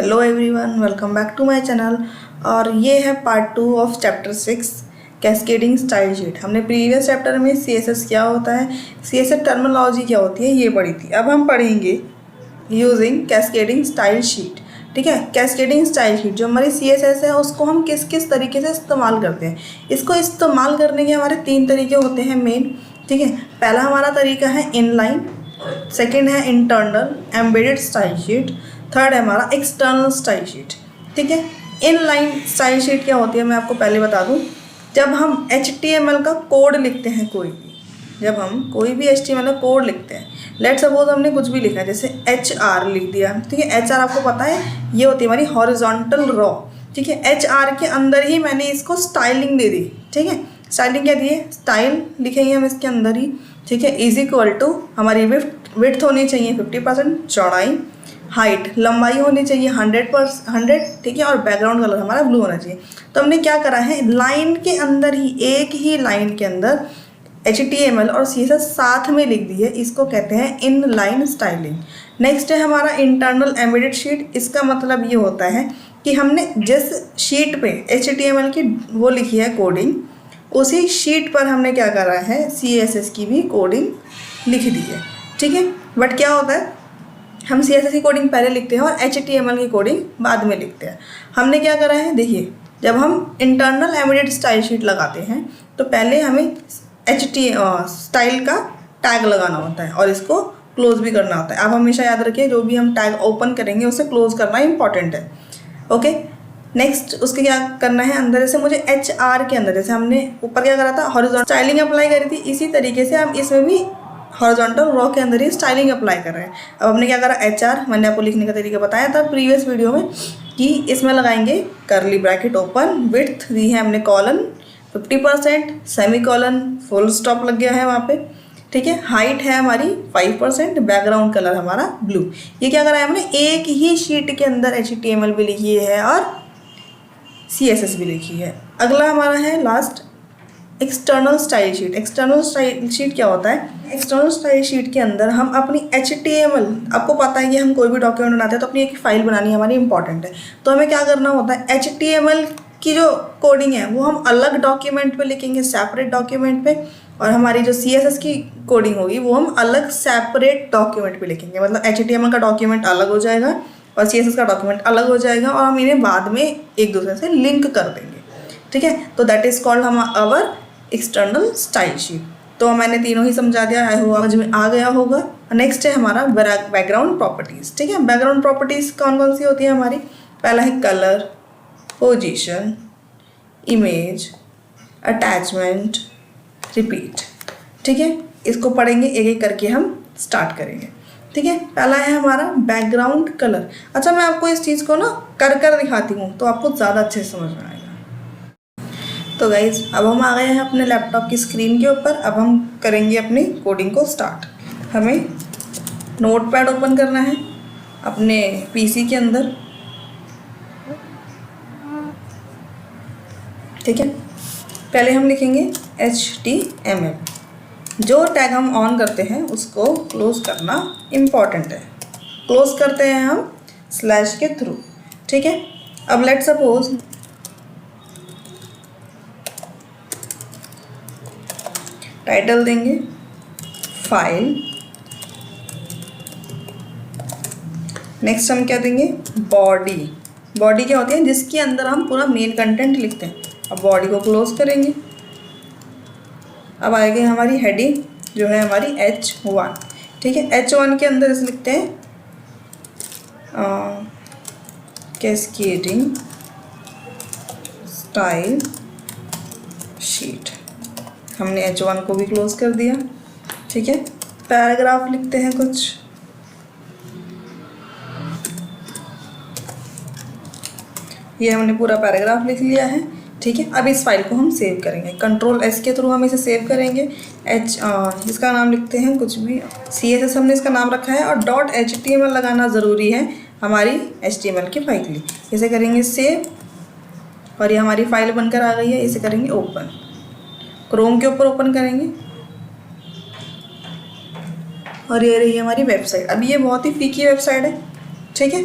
Hello everyone, welcome back to my channel. और ये है part 2 of chapter 6 cascading style sheet. हमने previous chapter में सीएसएस क्या होता है, सीएसएस टर्मिनोलॉजी क्या होती है, ये पढ़ी थी। अब हम पढ़ेंगे यूजिंग कैस्केडिंग स्टाइल शीट। ठीक है, कैस्केडिंग स्टाइल शीट जो हमारी सीएसएस है उसको हम किस किस तरीके से इस्तेमाल करते हैं। इसको इस्तेमाल करने के हमारे 3 तरीके होते हैं मेन। ठीक है, पहला हमारा तरीका है इनलाइन, सेकेंड है internal embedded style sheet, third है हमारा एक्सटर्नल स्टाइल शीट। ठीक है, इनलाइन स्टाइल शीट क्या होती है मैं आपको पहले बता दूं। जब हम HTML का कोड लिखते हैं, जब हम कोई भी HTML का कोड लिखते हैं, लेट सपोज हमने कुछ भी लिखा है जैसे HR लिख दिया। ठीक है, HR आपको पता है ये होती है हमारी हॉरिजॉन्टल रॉ। ठीक है, HR के अंदर ही मैंने इसको स्टाइलिंग दे दी। ठीक है, स्टाइलिंग क्या दी है, स्टाइल लिखेंगे हम इसके अंदर ही। ठीक है, इज इक्वल टू हमारी विड्थ होनी चाहिए 50%, चौड़ाई, हाइट लंबाई होनी चाहिए 100%। ठीक है, और बैकग्राउंड कलर हमारा ब्लू होना चाहिए। तो हमने क्या करा है, लाइन के अंदर ही, एक ही लाइन के अंदर HTML और CSS साथ में लिख दी है। इसको कहते हैं इन लाइन स्टाइलिंग। नेक्स्ट है हमारा इंटरनल एम्बेडेड शीट। इसका मतलब ये होता है कि हमने जिस शीट पे HTML की वो लिखी है कोडिंग, उसी शीट पर हमने क्या करा है, CSS की भी कोडिंग लिख दी है। ठीक है, बट क्या होता है, हम CSS की कोडिंग पहले लिखते हैं और HTML की कोडिंग बाद में लिखते हैं। हमने क्या करा है, देखिए, जब हम इंटरनल एम्बेडेड स्टाइल शीट लगाते हैं तो पहले हमें स्टाइल का टैग लगाना होता है और इसको क्लोज भी करना होता है। आप हमेशा याद रखिए, जो भी हम टैग ओपन करेंगे उसे क्लोज करना इंपॉर्टेंट है। ओके, नेक्स्ट उसके क्या करना है, अंदर से मुझे HR के अंदर, जैसे हमने ऊपर क्या करा था, हॉरिजॉन्टल स्टाइलिंग अप्लाई करी थी, इसी तरीके से हम इसमें भी हॉरिजॉन्टल रॉ के अंदर ही स्टाइलिंग अप्लाई कर रहे हैं। अब हमने क्या करा, HR मैंने आपको लिखने का तरीका बताया था प्रीवियस वीडियो में कि इसमें लगाएंगे करली ब्रैकेट ओपन, विड्थ दी है हमने colon 50%, semi colon, full stop लग गया है वहाँ पे। ठीक है, हाइट है हमारी 5%, बैकग्राउंड कलर हमारा ब्लू। ये क्या करा है हमने, एक ही शीट के अंदर HTML भी लिखी है और CSS भी लिखी है। अगला हमारा है last external style sheet. External style sheet क्या होता है, एक्सटर्नल स्टाइल शीट के अंदर हम अपनी HTML, आपको पता है कि हम कोई भी डॉक्यूमेंट बनाते हैं तो अपनी एक फाइल बनानी हमारी इंपॉर्टेंट है। तो हमें क्या करना होता है, HTML की जो कोडिंग है वो हम अलग डॉक्यूमेंट पे लिखेंगे, सेपरेट डॉक्यूमेंट पे, और हमारी जो CSS की कोडिंग होगी वो हम अलग सेपरेट डॉक्यूमेंट पे लिखेंगे। मतलब HTML का डॉक्यूमेंट अलग हो जाएगा और CSS का डॉक्यूमेंट अलग हो जाएगा और हम इन्हें बाद में एक दूसरे से लिंक कर देंगे। ठीक है, तो दैट इज कॉल्ड हम आवर एक्सटर्नल स्टाइल शीट। तो मैंने तीनों ही समझा दिया, आई होप समझ में आ गया होगा। नेक्स्ट है हमारा बैकग्राउंड प्रॉपर्टीज। ठीक है, बैकग्राउंड प्रॉपर्टीज कौन कौन सी होती है हमारी, पहला है colour, position, image, attachment, repeat. ठीक है, इसको पढ़ेंगे एक एक करके, हम स्टार्ट करेंगे। ठीक है, पहला है हमारा बैकग्राउंड कलर। अच्छा, मैं आपको इस चीज़ को ना कर दिखाती हूँ तो आपको ज़्यादा अच्छे से समझ में आएगा। तो गाइज, अब हम आ गए हैं अपने लैपटॉप की स्क्रीन के ऊपर। अब हम करेंगे अपनी कोडिंग को स्टार्ट। हमें नोटपैड ओपन करना है अपने PC के अंदर। ठीक है, पहले हम लिखेंगे HTML। जो टैग हम ऑन करते हैं उसको क्लोज करना इम्पॉर्टेंट है। क्लोज करते हैं हम स्लैश के थ्रू। ठीक है, अब लेट सपोज टाइटल देंगे फाइल। नेक्स्ट हम क्या देंगे, बॉडी। बॉडी क्या होती है, जिसके अंदर हम पूरा मेन कंटेंट लिखते हैं। अब बॉडी को क्लोज करेंगे। अब आएगी हमारी हेडिंग जो है हमारी H1। ठीक है, H1 के अंदर इसे लिखते हैं कैस्केडिंग स्टाइल शीट। हमने H1 को भी क्लोज कर दिया। ठीक है, पैराग्राफ लिखते हैं कुछ। ये हमने पूरा पैराग्राफ लिख लिया है। ठीक है, अब इस फाइल को हम सेव करेंगे, Ctrl+S के थ्रू हम इसे सेव करेंगे। इसका नाम लिखते हैं कुछ भी, CSS हमने इसका नाम रखा है, और .html लगाना ज़रूरी है हमारी HTML की फाइल के लिए। इसे करेंगे सेव और ये हमारी फाइल बनकर आ गई है। इसे करेंगे ओपन, क्रोम के ऊपर ओपन करेंगे और ये रही हमारी वेबसाइट। अब ये बहुत ही फीकी वेबसाइट है। ठीक है,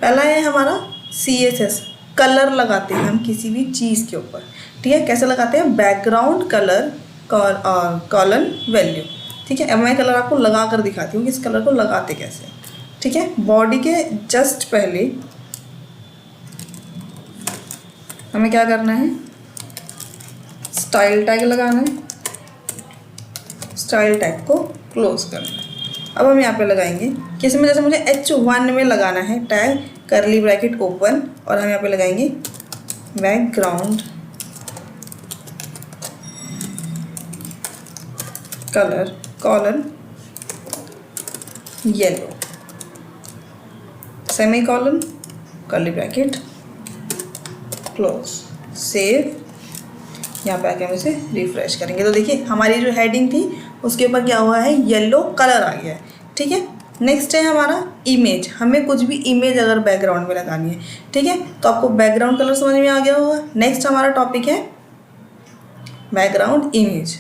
पहला है हमारा CSS, कलर लगाते हैं हम किसी भी चीज़ के ऊपर, ठीक है। कैसे लगाते हैं? बैकग्राउंड कलर और कॉलन वैल्यू, ठीक है। अब मैं कलर आपको लगा कर दिखाती हूँ कि इस कलर को लगाते कैसे, ठीक है। बॉडी के जस्ट पहले हमें क्या करना है? स्टाइल टैग लगाना है, स्टाइल टैग को क्लोज करना है। अब हम यहाँ पे लगाएंगे कि इसमें जैसे मुझे H1 में लगाना है टैग, करली ब्रैकेट ओपन, और हम यहाँ पे लगाएंगे background colour colon yellow, semi colon, curly bracket close, save. यहाँ पे आके हम इसे रिफ्रेश करेंगे तो देखिए हमारी जो हेडिंग थी उसके ऊपर क्या हुआ है? येलो कलर आ गया है, ठीक है। नेक्स्ट है हमारा इमेज। हमें कुछ भी इमेज अगर बैकग्राउंड में लगानी है, ठीक है, तो आपको बैकग्राउंड कलर समझ में आ गया होगा। नेक्स्ट हमारा टॉपिक है बैकग्राउंड इमेज,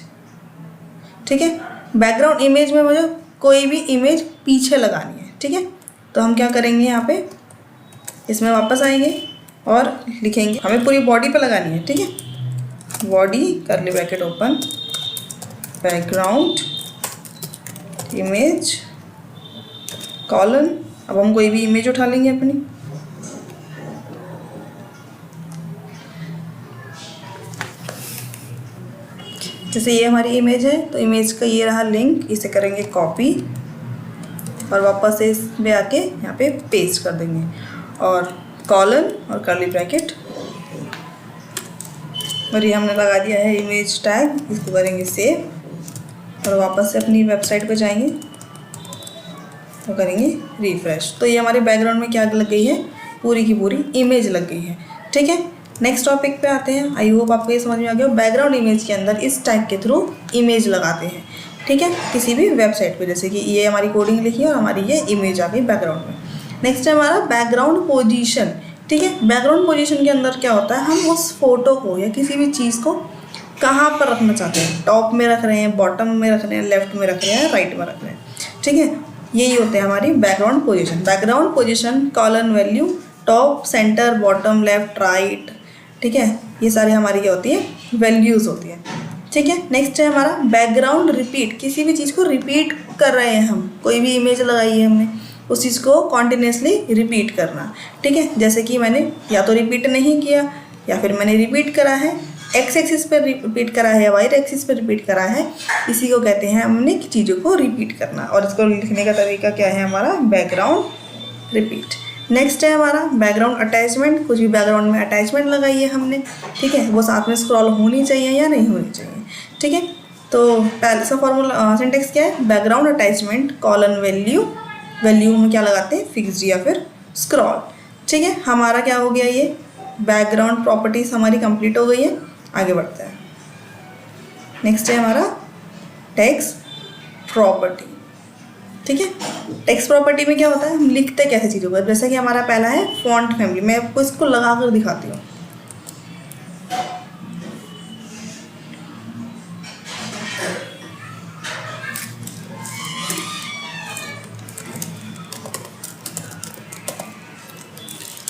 ठीक है। बैकग्राउंड इमेज में मुझे कोई भी इमेज पीछे लगानी है, ठीक है। तो हम क्या करेंगे? यहाँ पे इसमें वापस आएंगे और लिखेंगे, हमें पूरी बॉडी पे लगानी है, ठीक है। बॉडी करली bracket open, background image colon. अब हम कोई भी इमेज उठा लेंगे अपनी, जैसे ये हमारी इमेज है तो इमेज का ये रहा लिंक, इसे करेंगे कॉपी और वापस से इसमें आके यहाँ पे पेस्ट कर देंगे, और कॉलन और करली ब्रैकेट, और ये हमने लगा दिया है इमेज टैग। इसको करेंगे सेव और वापस से अपनी वेबसाइट पे जाएंगे तो करेंगे रिफ्रेश। तो ये हमारे बैकग्राउंड में क्या लग गई है? पूरी की पूरी इमेज लग गई है, ठीक है। नेक्स्ट टॉपिक पे आते हैं। आई होप आपको ये समझ में आ गया। बैकग्राउंड इमेज के अंदर इस टैग के थ्रू इमेज लगाते हैं, ठीक है, किसी भी वेबसाइट पे। जैसे कि ये हमारी कोडिंग लिखी है और हमारी ये इमेज आ गई बैकग्राउंड में। नेक्स्ट है हमारा बैकग्राउंड पोजीशन, ठीक है। बैकग्राउंड पोजीशन के अंदर क्या होता है? हम उस फोटो को या किसी भी चीज़ को कहाँ पर रखना चाहते हैं, टॉप में रख रहे हैं, बॉटम में रख रहे हैं, लेफ्ट में रख रहे हैं, राइट में रख रहे हैं, ठीक है। यही होते हैं हमारी background position. Background position colon value, top, centre, bottom, left, right, ठीक है। ये सारी हमारी क्या होती है? वैल्यूज़ होती है, ठीक है। नेक्स्ट है हमारा बैकग्राउंड रिपीट। किसी भी चीज़ को रिपीट कर रहे हैं हम, कोई भी इमेज लगाई है हमने, उस चीज़ को कॉन्टिन्यूसली रिपीट करना, ठीक है। जैसे कि मैंने या तो रिपीट नहीं किया या फिर मैंने रिपीट करा है, एक्स एक्सिस पर रिपीट करा है या वाई एक्सिस पर रिपीट करा है, इसी को कहते हैं हमने चीज़ों को रिपीट करना। और इसको लिखने का तरीका क्या है? हमारा बैकग्राउंड रिपीट। नेक्स्ट है हमारा बैकग्राउंड अटैचमेंट। कुछ भी बैकग्राउंड में अटैचमेंट लगाई है हमने, ठीक है, वो साथ में स्क्रॉल होनी चाहिए या नहीं होनी चाहिए, ठीक है। तो पहले सा फॉर्मूला सिंटेक्स क्या है? Background attachment colon value, value में क्या लगाते हैं? फिक्स्ड या फिर स्क्रॉल, ठीक है। हमारा क्या हो गया? ये बैकग्राउंड प्रॉपर्टीज हमारी कंप्लीट हो गई है। आगे बढ़ते हैं। नेक्स्ट है हमारा टेक्स्ट प्रॉपर्टी, ठीक है। टेक्स्ट प्रॉपर्टी में क्या होता है? हम लिखते कैसे चीज़ों को। जैसे कि हमारा पहला है फॉन्ट फैमिली। मैं आपको इसको लगा कर दिखाती हूँ।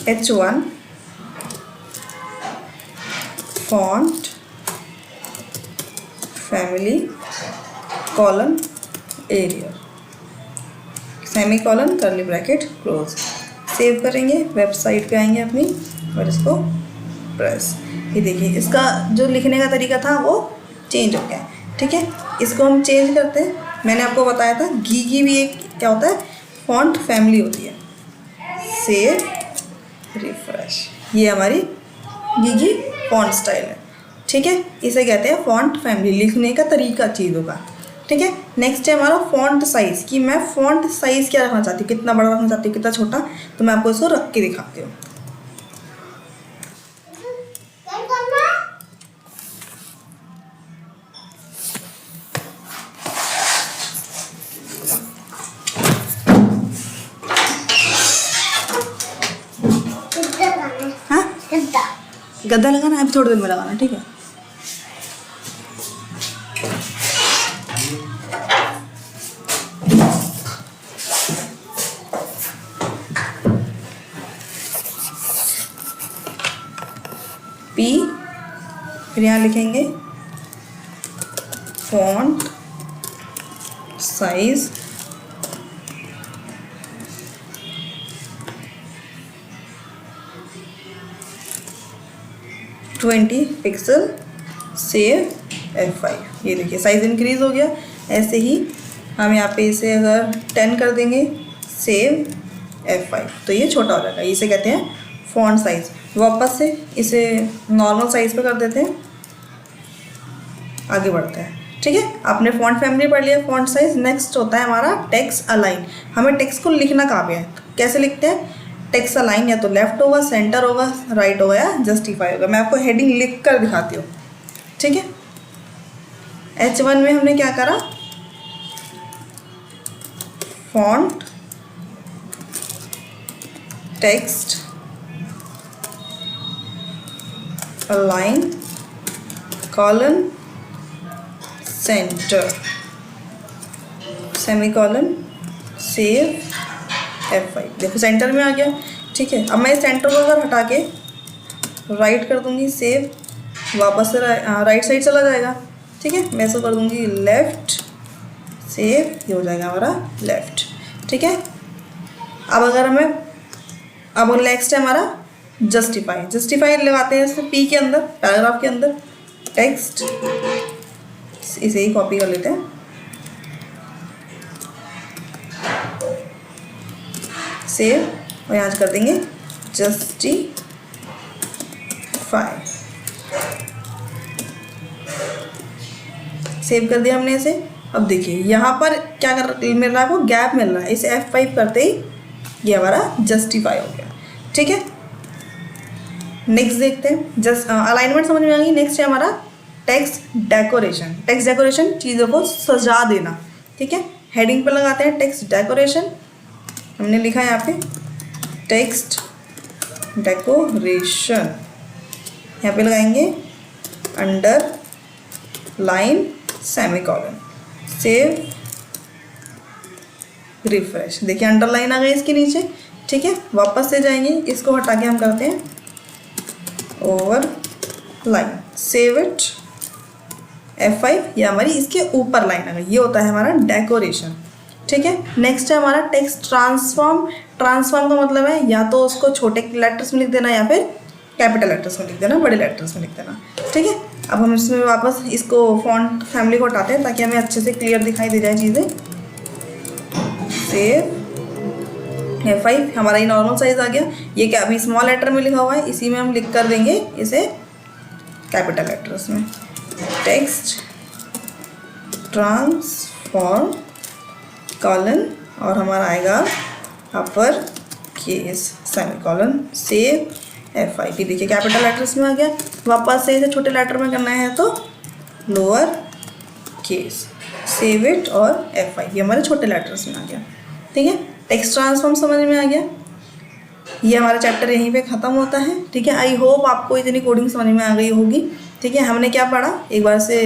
H1 font family colon Arial, semi colon curly bracket close. Save करेंगे, वेबसाइट पे आएंगे अपनी और इसको प्रेस। ये देखिए इसका जो लिखने का तरीका था वो चेंज हो गया, ठीक है। इसको हम चेंज करते हैं। मैंने आपको बताया था गीगी भी एक क्या होता है? फॉन्ट फैमिली होती है। Save, refresh. ये हमारी गीगी फॉन्ट स्टाइल है, ठीक है। इसे कहते हैं फॉन्ट फैमिली, लिखने का तरीका चीज़ों का, ठीक है। नेक्स्ट है हमारा फॉन्ट साइज़, कि मैं फॉन्ट साइज़ क्या रखना चाहती हूँ, कितना बड़ा रखना चाहती हूँ, कितना छोटा। तो मैं आपको इसको रख के दिखाती हूँ। हाँ, गद्दा लगाना है, अभी थोड़ी देर में लगाना, ठीक है। P, फिर यहाँ लिखेंगे font size 20 pixel, save F5। ये देखिए साइज़ इंक्रीज़ हो गया। ऐसे ही हम यहाँ पे इसे अगर 10 कर देंगे, सेव F5, तो ये छोटा हो जाएगा। इसे कहते हैं फॉन्ट साइज़। वापस से इसे नॉर्मल साइज़ पे कर देते हैं, आगे बढ़ते हैं। ठीक है, आपने फॉन्ट फैमिली पढ़ लिया, फॉन्ट साइज़। नेक्स्ट होता है हमारा टेक्स्ट अलाइन। हमें टेक्स्ट को लिखना कहाँ पे है, कैसे लिखते हैं? टेक्स्ट अलाइन या तो लेफ्ट होगा, सेंटर होगा, राइट होगा या जस्टिफाई होगा। मैं आपको हेडिंग लिख कर दिखाती हूँ। ठीक है, H1 में हमने क्या करा, font text align colon centre semicolon, save F5। देखो सेंटर में आ गया। ठीक है, अब मैं सेंटर को अगर हटा के राइट कर दूंगी, सेव, वापस से राइट साइड चला जाएगा। ठीक है, मैं इसको कर दूंगी लेफ्ट, सेव, ये हो जाएगा हमारा लेफ्ट। ठीक है, अब अगर हमें, अब नेक्स्ट है हमारा जस्टिफाई। जस्टिफाई लगाते हैं इसमें P के अंदर, पैराग्राफ के अंदर, टेक्स्ट, इसे ही कॉपी कर लेते हैं, सेव, और यहाँ कर देंगे जस्टिफाई। सेव कर दिया हमने इसे। अब देखिए यहाँ पर क्या कर मिल रहा है, आपको गैप मिल रहा है। इसे F5 करते ही ये हमारा जस्टिफाई हो गया। ठीक है, नेक्स्ट देखते हैं। जस्ट अलाइनमेंट समझ में आ गई। नेक्स्ट है हमारा टेक्स्ट डेकोरेशन। टेक्स्ट डेकोरेशन, चीज़ों को सजा देना। ठीक है, हेडिंग पर लगाते हैं टेक्स्ट डेकोरेशन। हमने लिखा है यहाँ पे टेक्स्ट डेकोरेशन, यहाँ पे लगाएंगे under line semicolon, save, refresh. देखिए अंडरलाइन आ गई इसके नीचे। ठीक है, वापस से जाएंगे, इसको हटा के हम करते हैं over line, save it, F5। ये हमारी इसके ऊपर लाइन आ गई। ये होता है हमारा डेकोरेशन। ठीक है, नेक्स्ट है हमारा टेक्स्ट ट्रांसफॉर्म। ट्रांसफॉर्म का मतलब है या तो उसको छोटे लेटर्स में लिख देना या फिर कैपिटल लेटर्स में लिख देना, बड़े लेटर्स में लिख देना। ठीक है, अब हम इसमें वापस इसको फॉन्ट फैमिली को हटाते हैं ताकि हमें अच्छे से क्लियर दिखाई दे जाए चीज़ें। सेव F5, हमारा ये नॉर्मल साइज आ गया। ये क्या अभी स्मॉल लेटर में लिखा हुआ है, इसी में हम लिख कर देंगे इसे कैपिटल लेटर्स में, टेक्स्ट ट्रांसफॉर्म कॉलन, और हमारा आएगा upper case semicolon, save F5। देखिए कैपिटल लेटर्स में आ गया। वापस से इसे छोटे लेटर में करना है तो लोअर केस, सेव इट, और F5। ये हमारे छोटे लेटर्स में आ गया। ठीक है, टेक्स्ट ट्रांसफॉर्म समझ में आ गया। ये हमारा चैप्टर यहीं पे ख़त्म होता है। ठीक है, आई होप आपको इतनी कोडिंग समझ में आ गई होगी। ठीक है, हमने क्या पढ़ा, एक बार से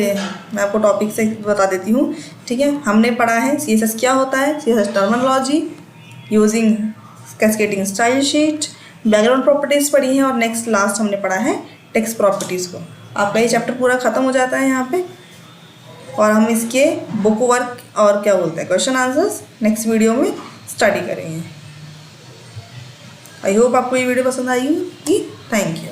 मैं आपको टॉपिक से बता देती हूँ। ठीक है, हमने पढ़ा है CSS क्या होता है, CSS terminology, using cascading style sheet, background properties पढ़ी हैं, और नेक्स्ट लास्ट हमने पढ़ा है टेक्स्ट प्रॉपर्टीज़ को। आपका ये चैप्टर पूरा ख़त्म हो जाता है यहाँ पे, और हम इसके बुक वर्क और क्या बोलते हैं क्वेश्चन आंसर्स नेक्स्ट वीडियो में स्टडी करेंगे। आई होप आपको ये वीडियो पसंद आई होगी। Thank you.